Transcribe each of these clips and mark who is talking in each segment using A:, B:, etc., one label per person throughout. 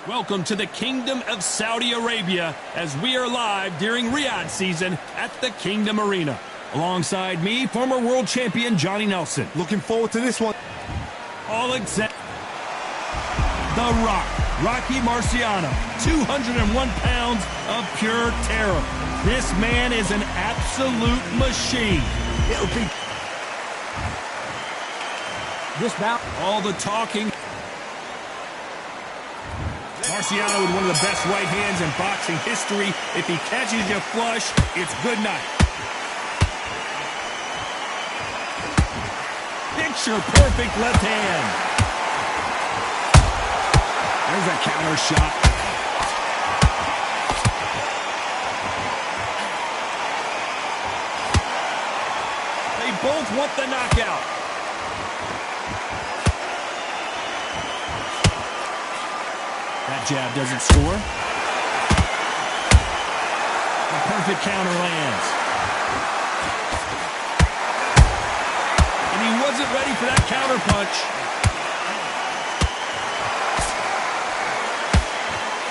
A: Welcome to the Kingdom of Saudi Arabia as we are live during Riyadh season at the Kingdom Arena. Alongside me, former world champion Johnny Nelson.
B: Looking forward to this one.
A: All except The Rock, Rocky Marciano, 201 pounds of pure terror. This man is an absolute machine.
B: It'll be
A: this bout, all the talking. Marciano with one of the best right hands in boxing history. If he catches you flush, it's good night. Picture perfect left hand. There's a counter shot. They both want the knockout. That jab doesn't score. The perfect counter lands. And he wasn't ready for that counter punch.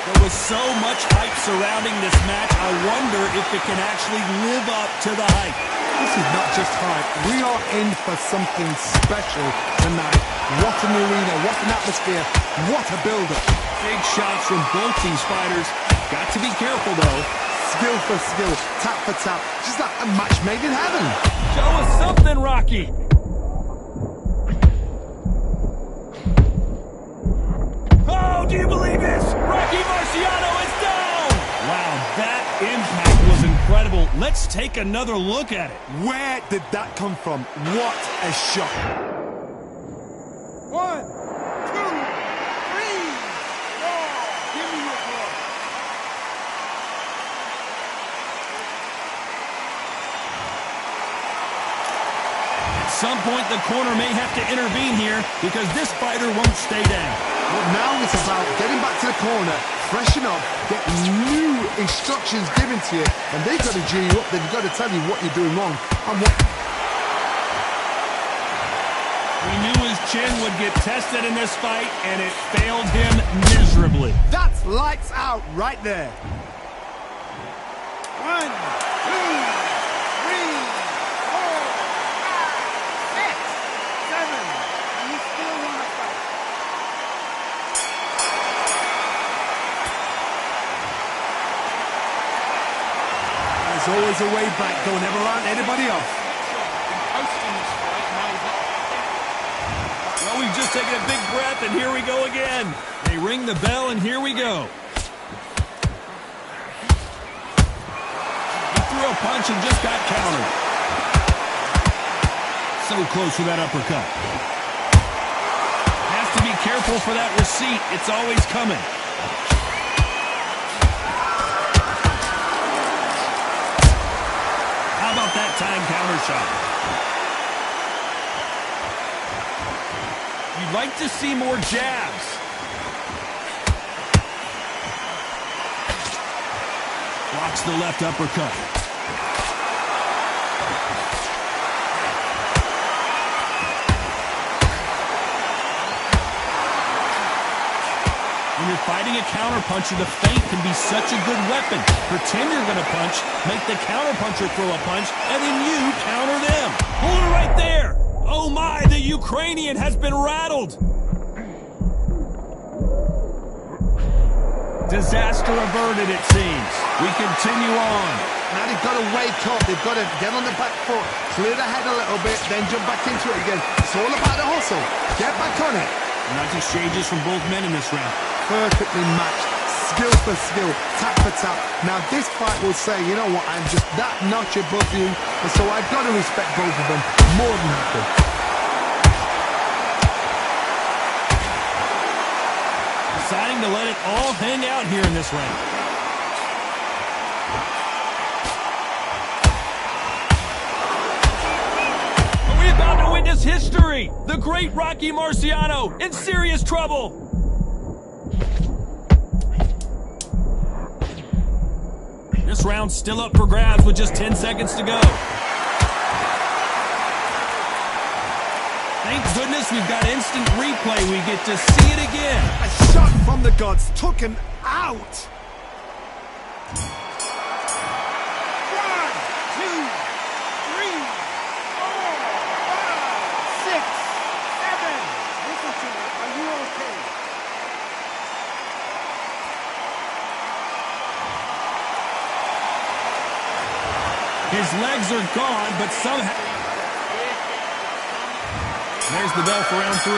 A: There was so much hype surrounding this match. I wonder if it can actually live up to the hype.
B: This is not just hype. We are in for something special tonight. What an arena, what an atmosphere, what a build-up.
A: Big shots from both these fighters. Got to be careful, though.
B: Skill for skill, tap for tap. Just like a match made in heaven.
A: Show us something, Rocky. Oh, do you believe this? Rocky Marciano is down! Wow, that impact was incredible. Let's take another look at it.
B: Where did that come from? What a shot.
C: 1, 2, 3, 4. Give me your blood.
A: At some point, the corner may have to intervene here because this fighter won't stay down.
B: Well, now it's about getting back to the corner, freshen up, get new instructions given to you, and they've got to G you up. They've got to tell you what you're doing wrong and what.
A: We knew his chin would get tested in this fight, and it failed him miserably.
B: That's lights out right there.
C: 1, 2, 3, 4, 5, 6, 7. And you still want to fight.
B: There's always a way back. Don't ever round anybody off.
A: Well, we've just taken a big breath, and here we go again. They ring the bell, and here we go. He threw a punch and just got countered. So close for that uppercut. Has to be careful for that receipt. It's always coming. How about that time counter shot? You'd like to see more jabs. Blocks the left uppercut. When you're fighting a counterpuncher, the feint can be such a good weapon. Pretend you're going to punch, make the counterpuncher throw a punch, and then you counter them. Hold it right there. Oh my, the Ukrainian has been rattled. Disaster averted, it seems. We continue on.
B: Now they've got to wake up. They've got to get on the back foot, clear the head a little bit, then jump back into it again. It's all about the hustle. Get back on it.
A: Nice exchanges from both men in this round.
B: Perfectly matched. Skill for skill, tap for tap. Now this fight will say, you know what, I'm just that notch above you, and so I've got to respect both of them more than happy.
A: Deciding to let it all hang out here in this round. Are we about to witness history? The great Rocky Marciano in serious trouble. This round's still up for grabs with just 10 seconds to go. Thank goodness we've got instant replay. We get to see it again.
B: A shot from the gods took him out.
C: 1, 2, 3, 4, 5, 6, 7. Listen to me. Are you okay?
A: His legs are gone, but somehow... There's the bell for round 3.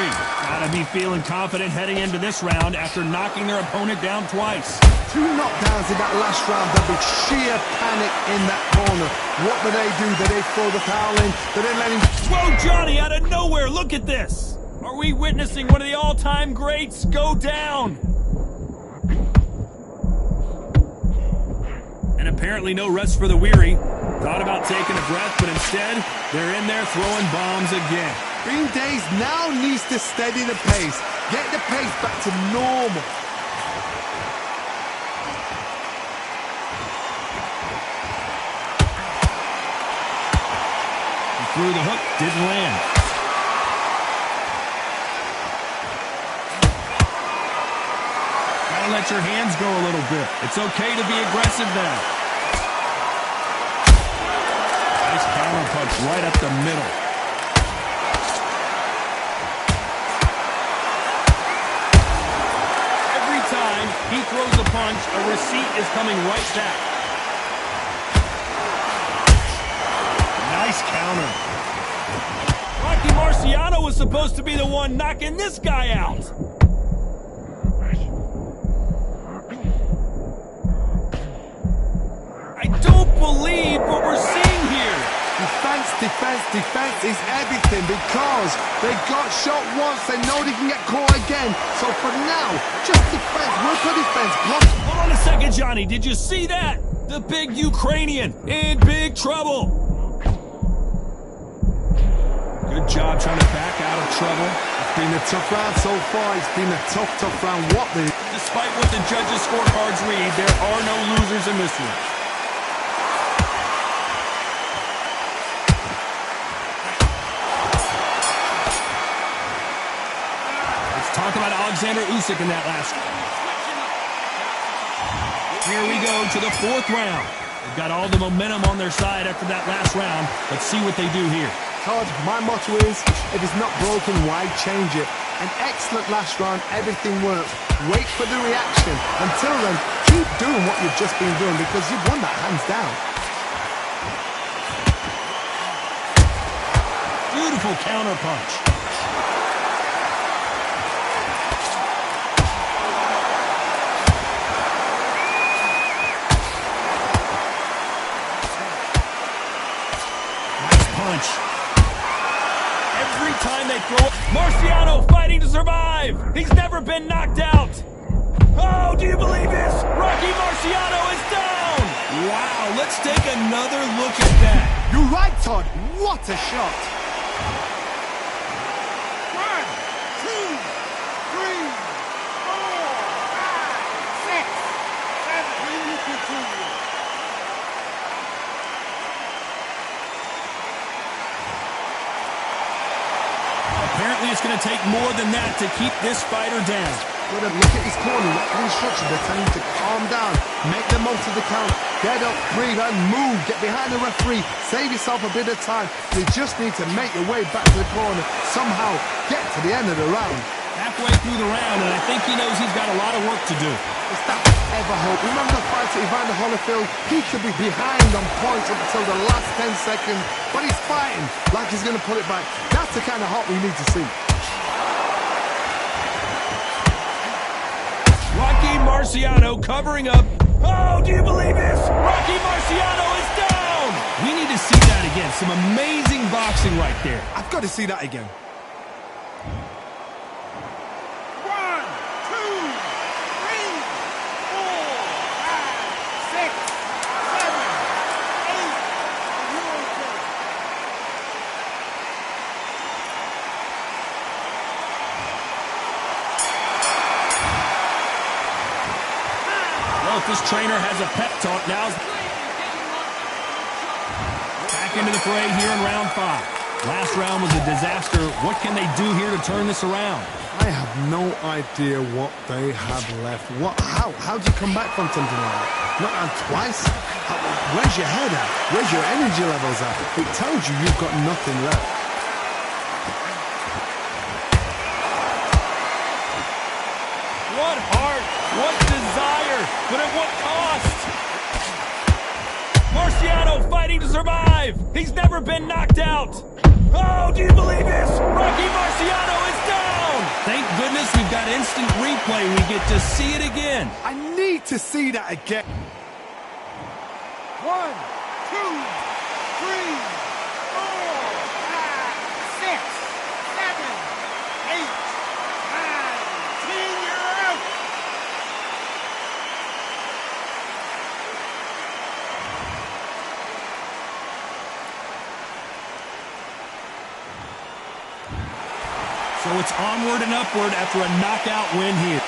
A: Gotta be feeling confident heading into this round after knocking their opponent down twice.
B: 2 knockdowns in that last round. There'll be sheer panic in that corner. What do? Do they throw the towel in? Do they let him...
A: Whoa, Johnny, out of nowhere, look at this! Are we witnessing one of the all-time greats go down? And apparently no rest for the weary. Thought about taking a breath, but instead, they're in there throwing bombs again.
B: Green Days now needs to steady the pace. Get the pace back to normal.
A: He threw the hook, didn't land. Gotta let your hands go a little bit. It's okay to be aggressive now. Nice counter punch right up the middle. Every time he throws a punch, a receipt is coming right back. Nice counter. Rocky Marciano was supposed to be the one knocking this guy out. I don't believe what we're seeing here.
B: Defense is everything because they got shot once. They know they can get caught again. So for now, just defense. Work on defense. Block.
A: Hold on a second, Johnny. Did you see that? The big Ukrainian in big trouble. Good job trying to back out of trouble.
B: It's been a tough round so far. It's been a tough round.
A: Despite what the judges' scorecards read, there are no losers in this one. Talk about Alexander Usyk in that last one. Here we go to the 4th round. They've got all the momentum on their side after that last round. Let's see what they do here.
B: Todd, my motto is, if it's not broken, why change it? An excellent last round, everything works. Wait for the reaction. Until then, keep doing what you've just been doing because you've won that hands down.
A: Beautiful counter punch. Every time they throw it, Marciano fighting to survive. He's never been knocked out. Oh, do you believe this? Rocky Marciano is down. Wow, let's take another look at that.
B: You're right, Todd. What a shot.
C: 1, 2, 3, 4, 5, 6, 7. Continue.
A: Apparently it's going to take more than that to keep this fighter down.
B: Look at his corner. What instructions? They're telling him to calm down. Make the most of the count. Get up, breathe, and move. Get behind the referee. Save yourself a bit of time. You just need to make your way back to the corner. Somehow get to the end of the round.
A: Halfway through the round, and I think he knows he's got a lot of work to do.
B: Is that ever hope? Remember the fight at Evander Holyfield? He could be behind on points up until the last 10 seconds, but he's fighting like he's going to pull it back. That's the kind of hope we need to see.
A: Rocky Marciano covering up. Oh, do you believe this? Rocky Marciano is down! We need to see that again. Some amazing boxing right there.
B: I've got to see that again.
C: 1, 2, 3, 4, 5, 6, 7, 8. Are you okay?
A: Well, if this trainer has a pep talk, now's back into the fray here in round 5. Last round was a disaster. What can they do here to turn this around?
B: I have no idea what they have left. How do you come back from something like that? Not out twice? Where's your head at? Where's your energy levels at? It tells you you've got nothing left.
A: What heart, what desire, but at what cost? Marciano fighting to survive. He's never been knocked out. Oh, do you believe this? Rocky Marciano is down. Thank goodness we've got instant replay. We get to see it again.
B: I need to see that again.
C: 1, 2, 3, 4, 5, 6, 7, 8, 9, 10. You're out.
A: So it's onward and upward after a knockout win here.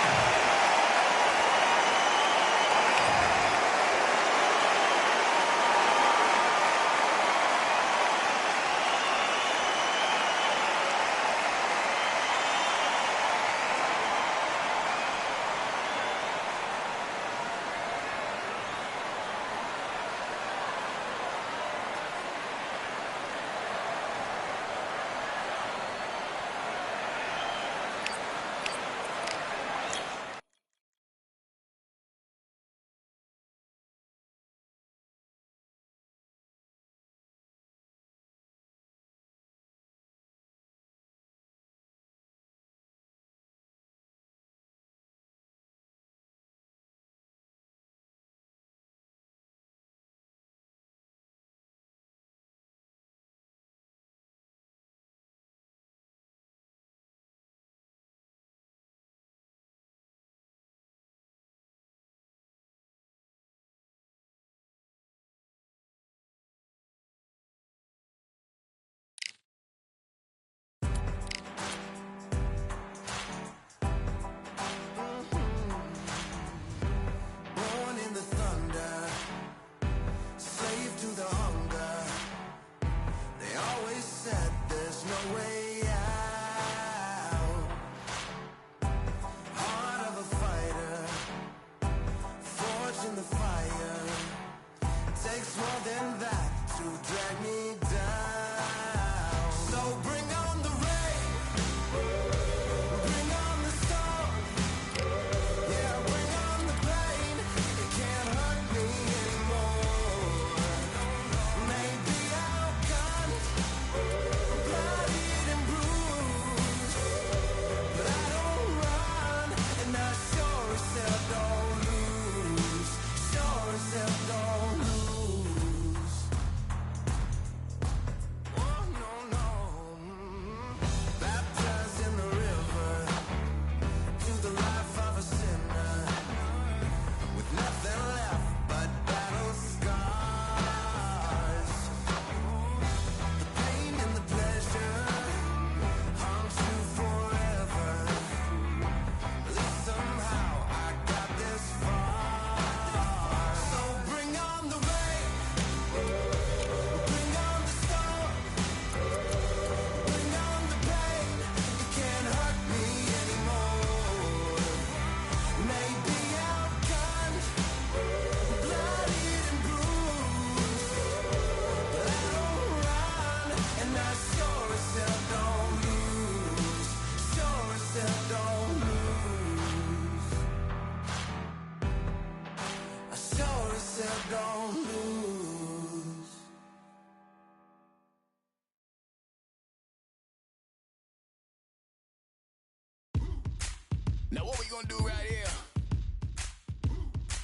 D: Now what we gonna do right here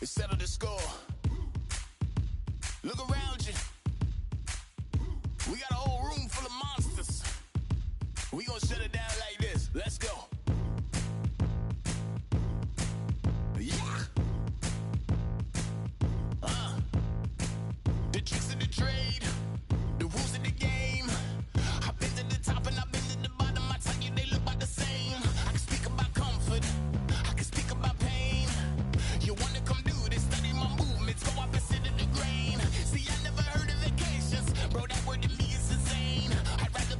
D: is settle the score. Look around you. We got a whole room full of monsters. We gonna shut it down like this. Let's go. Yeah. The tricks of the trade, the rules of the game. I've been to the top and I've been to the bottom. I tell you they look about the same. I can speak about comfort, I can speak about pain. You wanna come do this, study my movements, go up and sit in the grain. See, I never heard of vacations, bro, that word to me is insane. I'd rather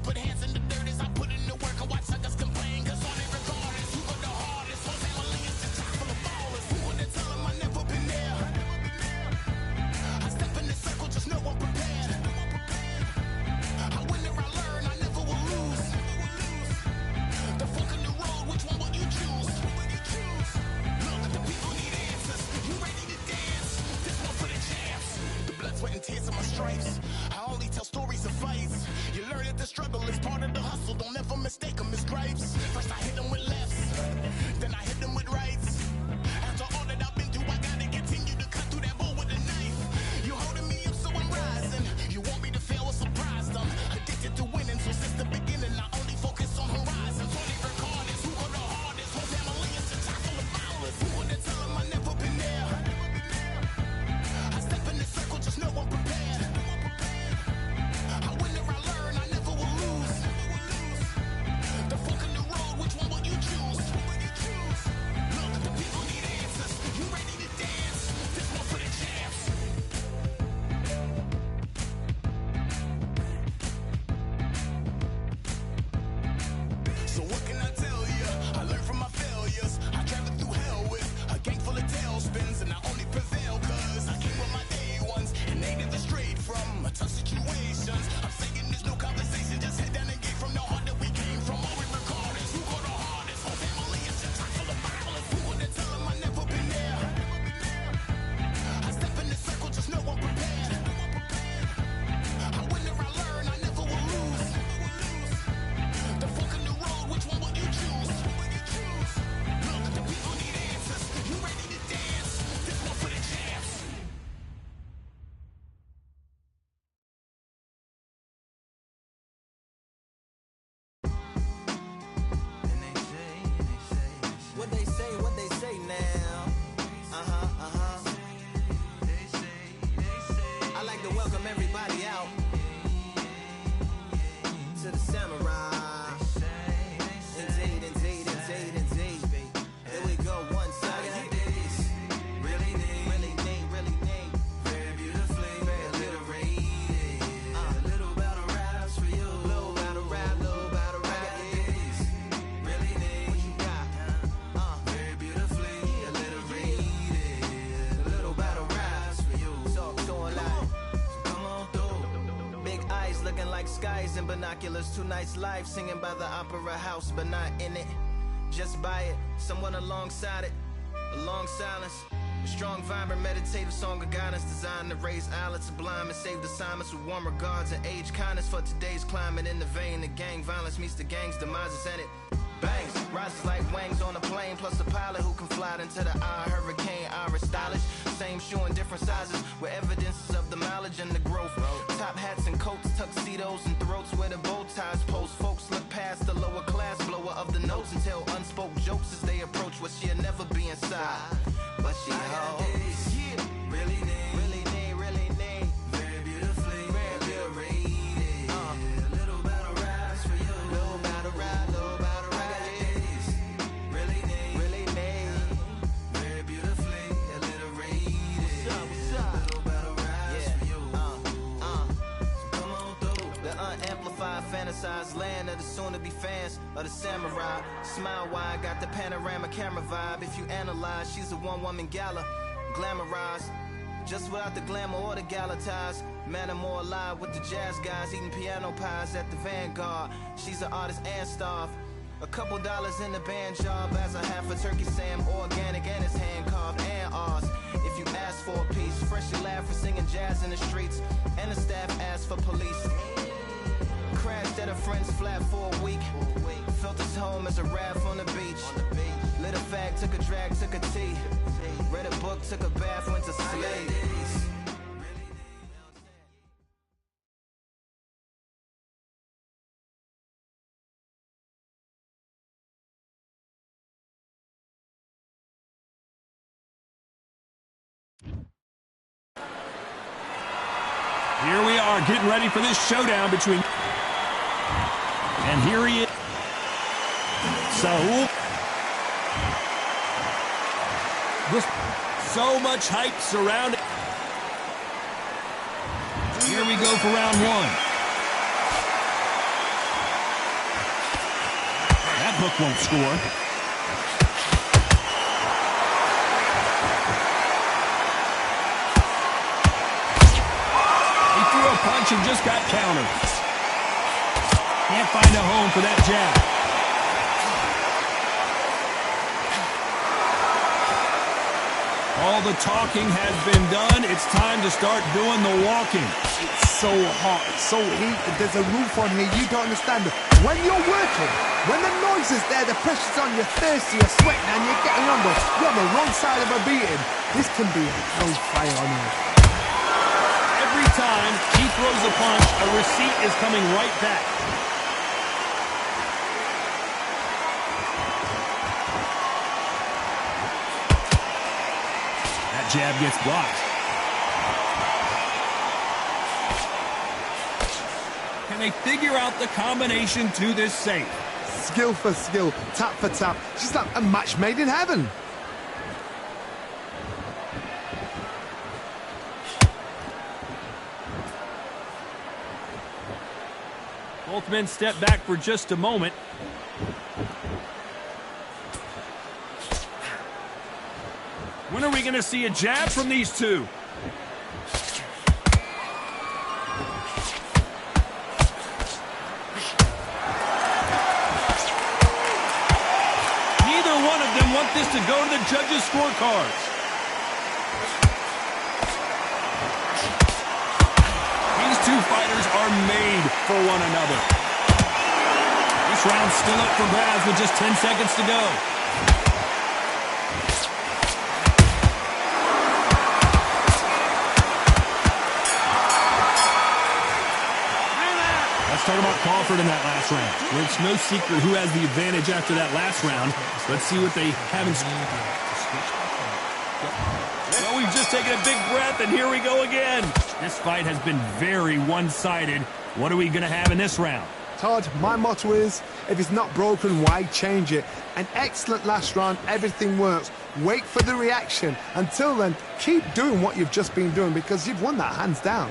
D: to the samurai. Indeed, indeed, indeed, indeed. Here we go, one side. Really need. Very beautifully, very alliterated. A little battle raps for you. Little battle rap. Really need. What you got? Very beautifully alliterated. A little battle raps for you. So going like, come on through. Big eyes looking like skies and binoculars. 2 nights live singing by the opera house, but not in it. Just by it, someone alongside it. A long silence. A strong, vibrant, meditative song of guidance designed to raise eyelids sublime and save the assignments with warm regards and age kindness for today's climate. In the vein, the gang violence meets the gang's demises, and it bangs, rises like wings on a plane, plus a pilot who can fly into the eye. Hurricane, Irish stylish, same shoe in different sizes, with evidences of the mileage and the growth. Top hats and coats, tuxedos and throats where the bow ties post. Folks look past the lower class blower of the notes and tell unspoken jokes as they approach what she'll never be inside. But she holds, really need. Very beautifully, very rated. A little battle raps for you. Little battle rap. Really need. Very beautifully alliterated. Little battle raps for you. So come on through. The unamplified, fantasized land of the soon-to-be fans of the samurai. Smile wide, got the panorama camera vibe. If you analyze, she's a one-woman gala, glamorized, just without the glamour or the gala ties. Man, I'm more alive with the jazz guys, eating piano pies at the Vanguard. She's an artist and staff. A couple dollars in the band job as a half a turkey Sam, organic and it's hand carved and ours. If you ask for a piece, freshly laugh for singing jazz in the streets, and the staff asked for police. Crashed at a friend's flat for a week. Felt his home as a raft on the beach. Lit a fag, took a drag, took a tea. Read a book, took a bath, went to sleep.
A: Here we are, getting ready for this showdown between... And here he is. Saul. So much hype surrounding. Here we go for round 1. That hook won't score. He threw a punch and just got countered. Can't find a home for that jab. All the talking has been done. It's time to start doing the walking.
B: It's so hot, it's so heated. There's a roof on here, you don't understand it. When you're working, when the noise is there, the pressure's on, you're thirsty, you're sweating, and you're getting under. You're on the wrong side of a beating. This can be hellfire on here.
A: Every time he throws a punch, a receipt is coming right back. That jab gets blocked. Can they figure out the combination to this safe?
B: Skill for skill, tap for tap. Just like a match made in heaven.
A: Both men step back for just a moment. When are we going to see a jab from these two? Neither one of them want this to go to the judges' scorecards. These two fighters are made for one another. This round's still up for grabs with just 10 seconds to go. Let's talk about Crawford in that last round. Well, it's no secret who has the advantage after that last round. Let's see what they have in store. Well, we've just taken a big breath, and here we go again. This fight has been very one-sided. What are we going to have in this round?
B: Todd, my motto is, if it's not broken, why change it? An excellent last round, everything works. Wait for the reaction. Until then, keep doing what you've just been doing because you've won that hands down.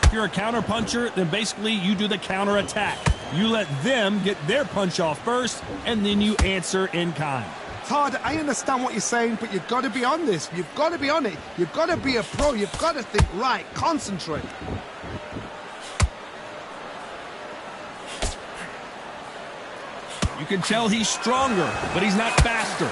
A: If you're a counter puncher, then basically you do the counter attack. You let them get their punch off first, and then you answer in kind.
B: Todd, I understand what you're saying, but you've got to be on this. You've got to be on it. You've got to be a pro. You've got to think right. Concentrate.
A: You can tell he's stronger, but he's not faster.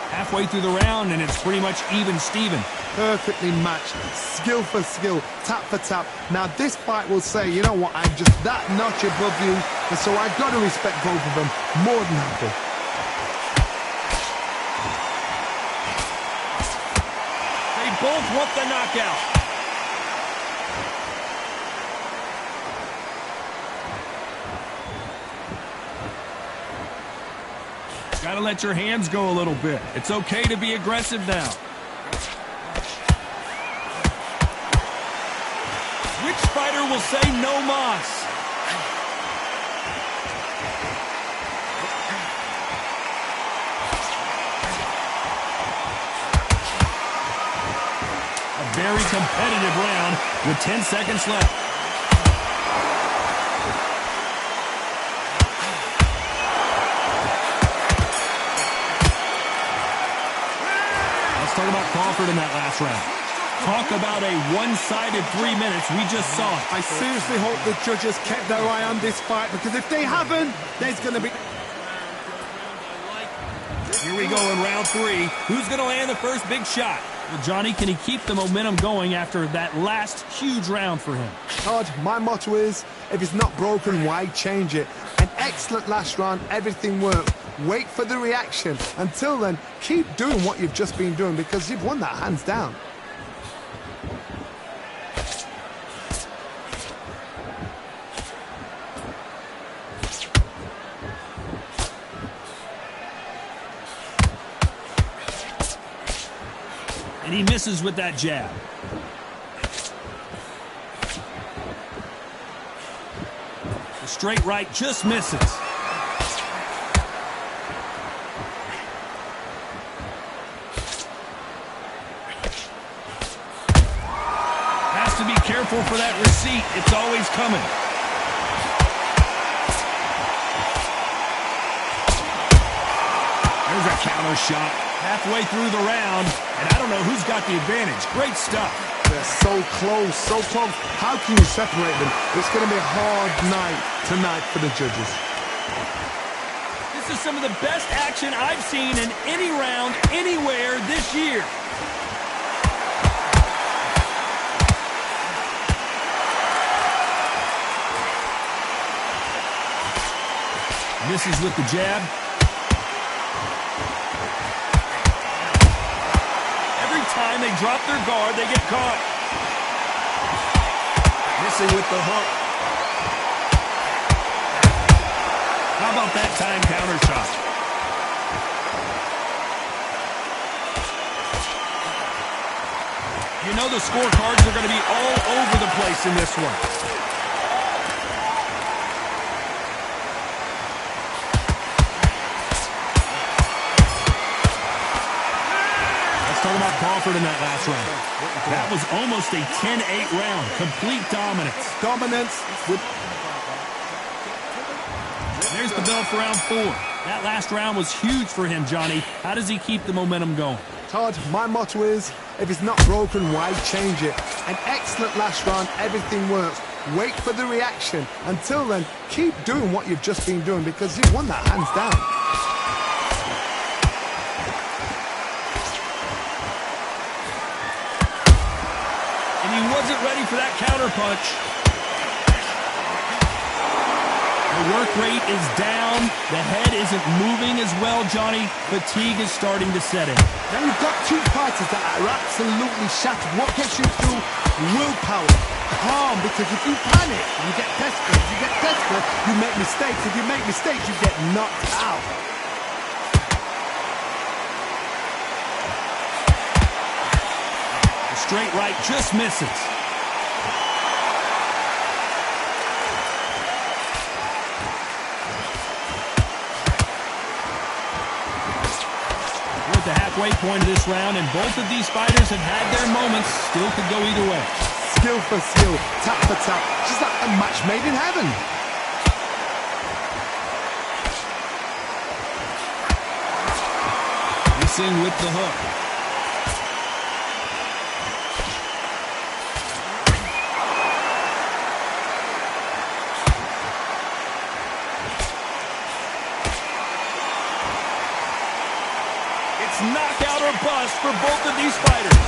A: Halfway through the round, and it's pretty much even Steven.
B: Perfectly matched, skill for skill, tap for tap. Now this fight will say, you know what, I'm just that notch above you, and so I've got to respect both of them. More than happy.
A: They both want the knockout. Gotta let your hands go a little bit. It's okay to be aggressive now. Which fighter will say no mas? A very competitive round with 10 seconds left. Talk about Crawford in that last round. Talk about a one-sided 3 minutes. We just saw it.
B: I seriously hope the judges kept their eye on this fight, because if they haven't, there's going to be...
A: Here we go in round 3. Who's going to land the first big shot? Well, Johnny, can he keep the momentum going after that last huge round for him?
B: Todd, my motto is, if it's not broken, why change it? An excellent last round, everything works. Wait for the reaction. Until then, keep doing what you've just been doing because you've won that hands down.
A: And he misses with that jab. The straight right just misses. Has to be careful for that receipt. It's always coming. There's a counter shot. Halfway through the round, and I don't know who's got the advantage. Great stuff.
B: They're so close, so close. How can you separate them? It's going to be a hard night tonight for the judges.
A: This is some of the best action I've seen in any round, anywhere this year. Misses with the jab. Time they drop their guard, they get caught. Missing with the hook. How about that time counter shot? You know the scorecards are going to be all over the place in this one. Talk about Crawford in that last round. That was almost a 10-8 round. Complete dominance. There's the bell for round 4. That last round was huge for him, Johnny. How does he keep the momentum going?
B: Todd, my motto is, if it's not broken, why change it? An excellent last round, everything works. Wait for the reaction. Until then, keep doing what you've just been doing because you've won that hands down.
A: He wasn't ready for that counter punch. The work rate is down. The head isn't moving as well, Johnny. Fatigue is starting to set in.
B: Now you've got two fighters that are absolutely shattered. What gets you through? Willpower, calm, because if you panic, you get desperate. If you get desperate, you make mistakes. If you make mistakes, you get knocked out.
A: The straight right just misses. We're at the halfway point of this round, and both of these fighters have had their moments. Still could go either way.
B: Skill for skill, tap for tap, just like a match made in heaven.
A: Missing with the hook. It's knockout or bust for both of these fighters.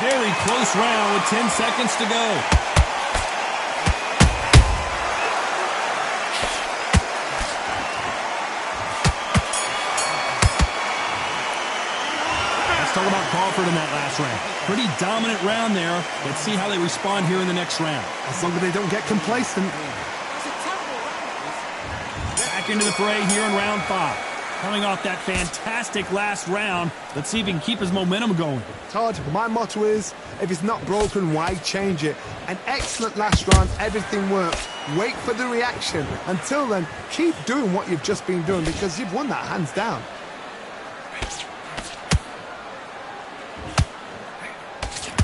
A: Very close round with 10 seconds to go. Let's talk about Crawford in that last round. Pretty dominant round there. Let's see how they respond here in the next round.
B: As long as they don't get complacent.
A: Back into the fray here in round 5. Coming off that fantastic last round, let's see if he can keep his momentum going.
B: Todd, my motto is, if it's not broken, why change it? An excellent last round, everything works. Wait for the reaction. Until then, keep doing what you've just been doing, because you've won that hands down.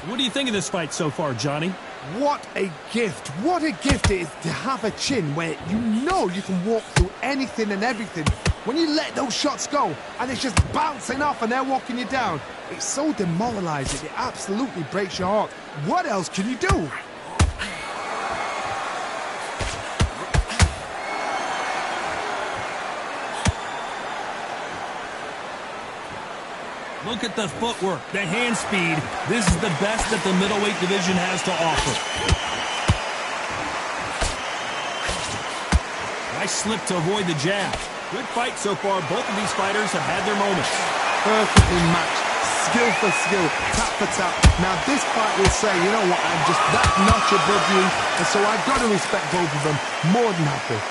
A: What do you think of this fight so far, Johnny?
B: What a gift. What a gift it is to have a chin where you know you can walk through anything and everything. When you let those shots go and it's just bouncing off and they're walking you down, it's so demoralizing. It absolutely breaks your heart. What else can you do?
A: Look at the footwork, the hand speed. This is the best that the middleweight division has to offer. Nice slip to avoid the jab. Good fight so far. Both of these fighters have had their moments.
B: Perfectly matched. Skill for skill, tap for tap. Now this fight will say, you know what, I'm just that notch above you, and so I've got to respect both of them. More than happy.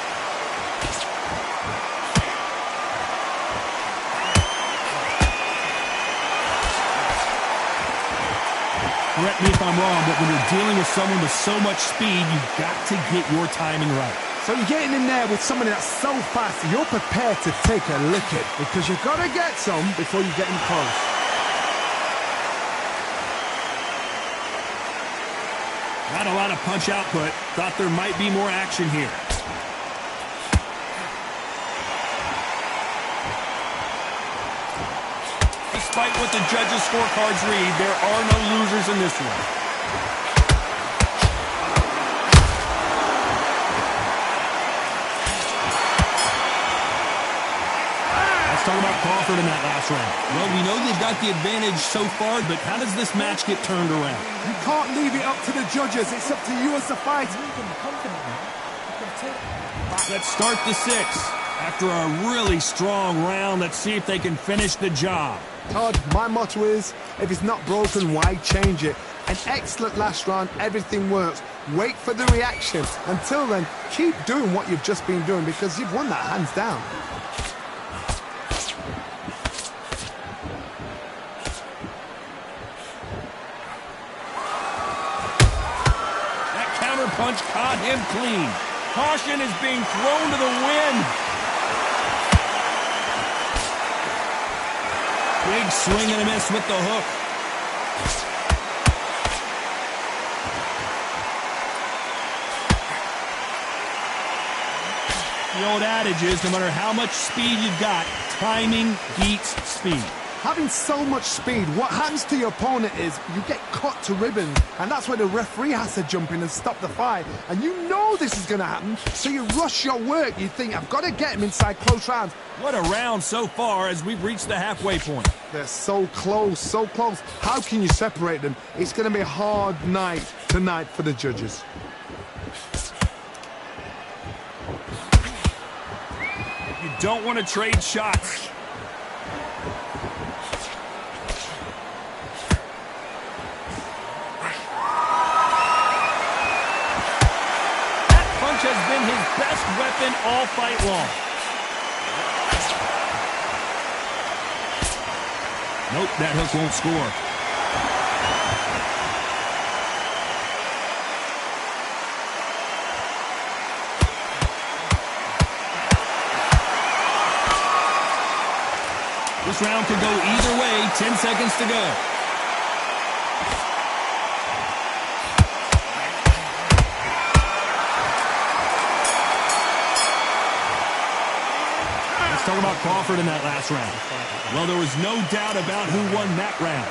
A: Correct me if I'm wrong, but when you're dealing with someone with so much speed, you've got to get your timing right.
B: So you're getting in there with somebody that's so fast, you're prepared to take a licking, because you've got to get some before you get in close.
A: Not a lot of punch output. Thought there might be more action here. Despite what the judges' scorecards read, there are no losers in this one. Let's talk about Crawford in that last round. Well, we know they've got the advantage so far, but how does this match get turned around?
B: You can't leave it up to the judges. It's up to you as the fight.
A: Let's start the 6th. After a really strong round, let's see if they can finish the job.
B: Todd, my motto is, if it's not broken, why change it? An excellent last round, everything works. Wait for the reaction. Until then, keep doing what you've just been doing, because you've won that hands down.
A: That counter punch caught him clean. Caution is being thrown to the wind. Big swing and a miss with the hook. The old adage is, no matter how much speed you've got, timing beats speed.
B: Having so much speed, what happens to your opponent is you get cut to ribbons, and that's where the referee has to jump in and stop the fight. And you know this is going to happen, so you rush your work. You think, I've got to get him inside close rounds.
A: What a round so far as we've reached the halfway point.
B: They're so close, so close. How can you separate them? It's going to be a hard night tonight for the judges.
A: don't want to trade shots. That punch has been his best weapon all fight long. Nope, that hook won't score. This round could go either way. 10 seconds to go. Let's talk about Crawford in that last round. Well, there was no doubt about who won that round.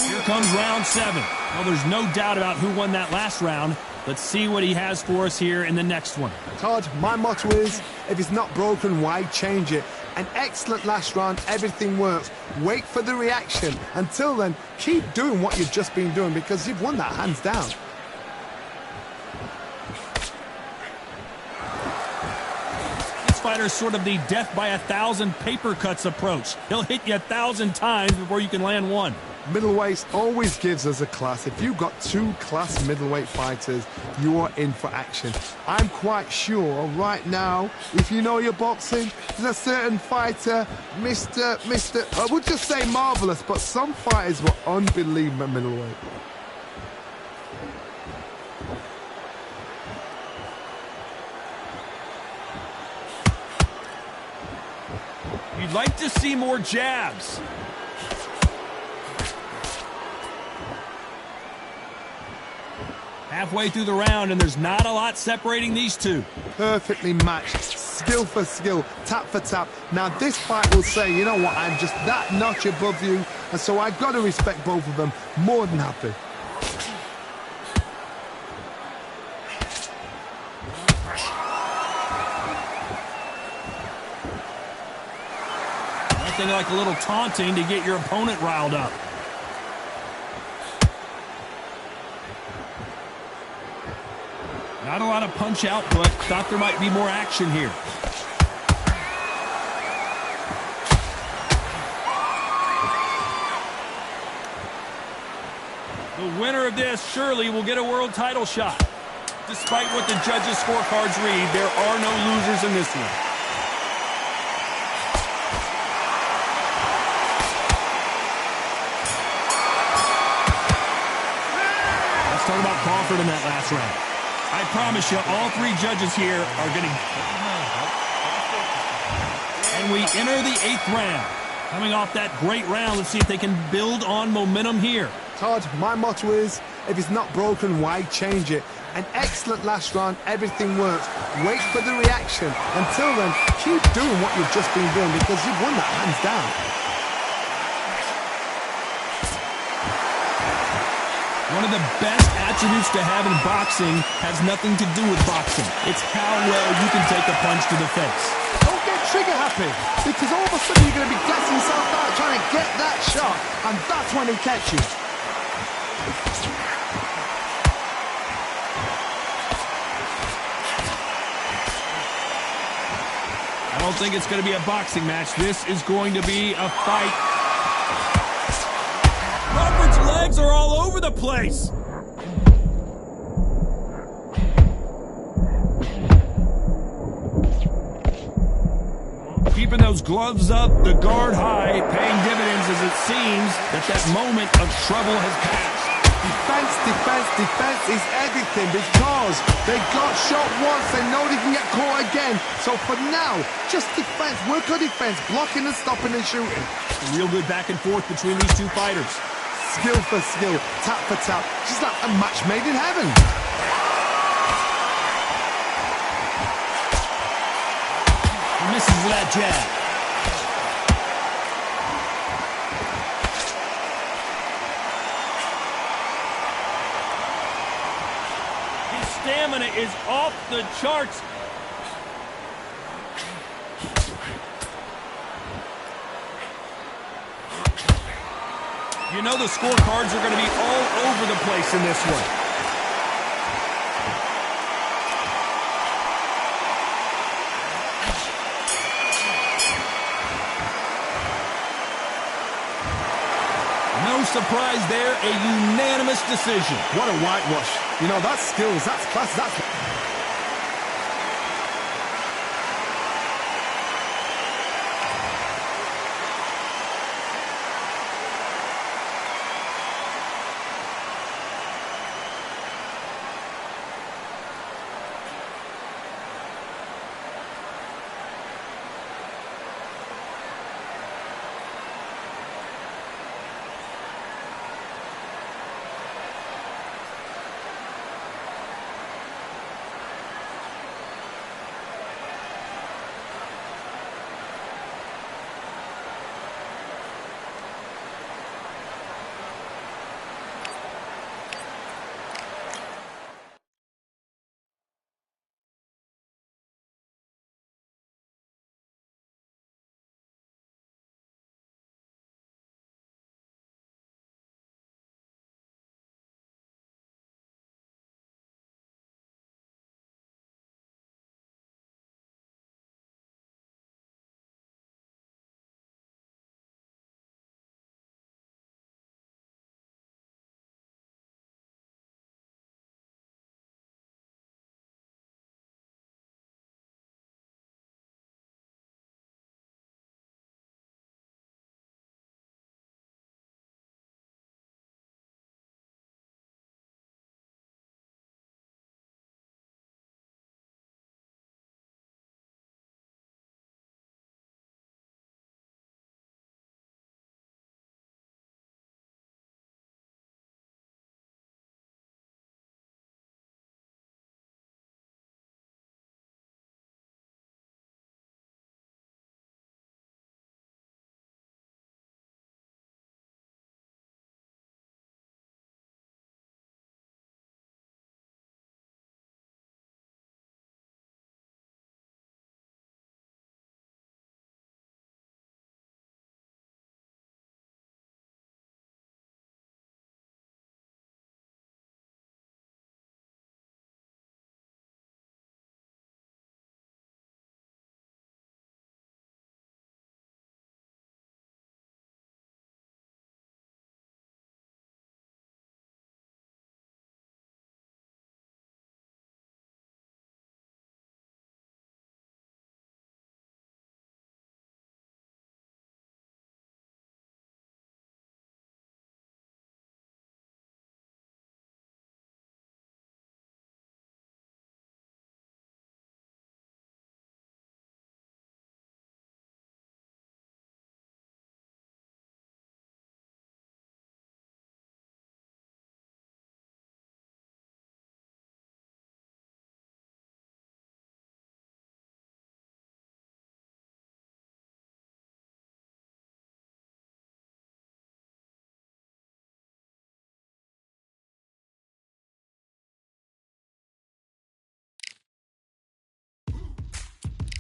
A: Here comes round 7. Well, there's no doubt about who won that last round. Let's see what he has for us here in the next one.
B: Todd, my motto is, if it's not broken, why change it? An excellent last round, everything works. Wait for the reaction. Until then, keep doing what you've just been doing because you've won that hands down.
A: This fighter's sort of the death by 1,000 paper cuts approach. He'll hit you 1,000 times before you can land one.
B: Middleweight always gives us a class. If you've got 2 class middleweight fighters, you are in for action. I'm quite sure right now, if you know your boxing, there's a certain fighter, Mr. I would just say marvelous, but some fighters were unbelievable at middleweight.
A: You'd like to see more jabs. Halfway through the round, and there's not a lot separating these two.
B: Perfectly matched, skill for skill, tap for tap. Now this fight will say, you know what, I'm just that notch above you, and so I've got to respect both of them. More than happy.
A: Nothing like a little taunting to get your opponent riled up. Not a lot of punch output. Thought there might be more action here. The winner of this surely will get a world title shot. Despite what the judges' scorecards read, there are no losers in this one. Let's talk about Crawford in that last round. I promise you, all 3 judges here are going to... And we enter the 8th round. Coming off that great round, let's see if they can build on momentum here.
B: Todd, my motto is, if it's not broken, why change it? An excellent last round, everything works. Wait for the reaction. Until then, keep doing what you've just been doing because you've won that hands down.
A: One of the best attributes to have in boxing has nothing to do with boxing. It's how well you can take a punch to the face.
B: Don't get trigger happy, because all of a sudden you're going to be gassing yourself out trying to get that shot, and that's when he catches.
A: I don't think it's going to be a boxing match. This is going to be a fight. Crawford's legs are all over the place. Keeping those gloves up, the guard high, paying dividends as it seems that moment of trouble has passed.
B: Defense, defense, defense is everything because they got shot once, they know they can get caught again. So for now, just defense, work on defense, blocking and stopping and shooting.
A: Real good back and forth between these 2 fighters.
B: Skill for skill, tap for tap, just like a match made in heaven.
A: He misses with that jab. His stamina is off the charts. You know the scorecards are going to be all over the place in this one. surprise there, a unanimous decision.
B: What a whitewash. You know, that's skills, that's class, that's...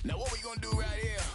D: Now what we gonna do right here?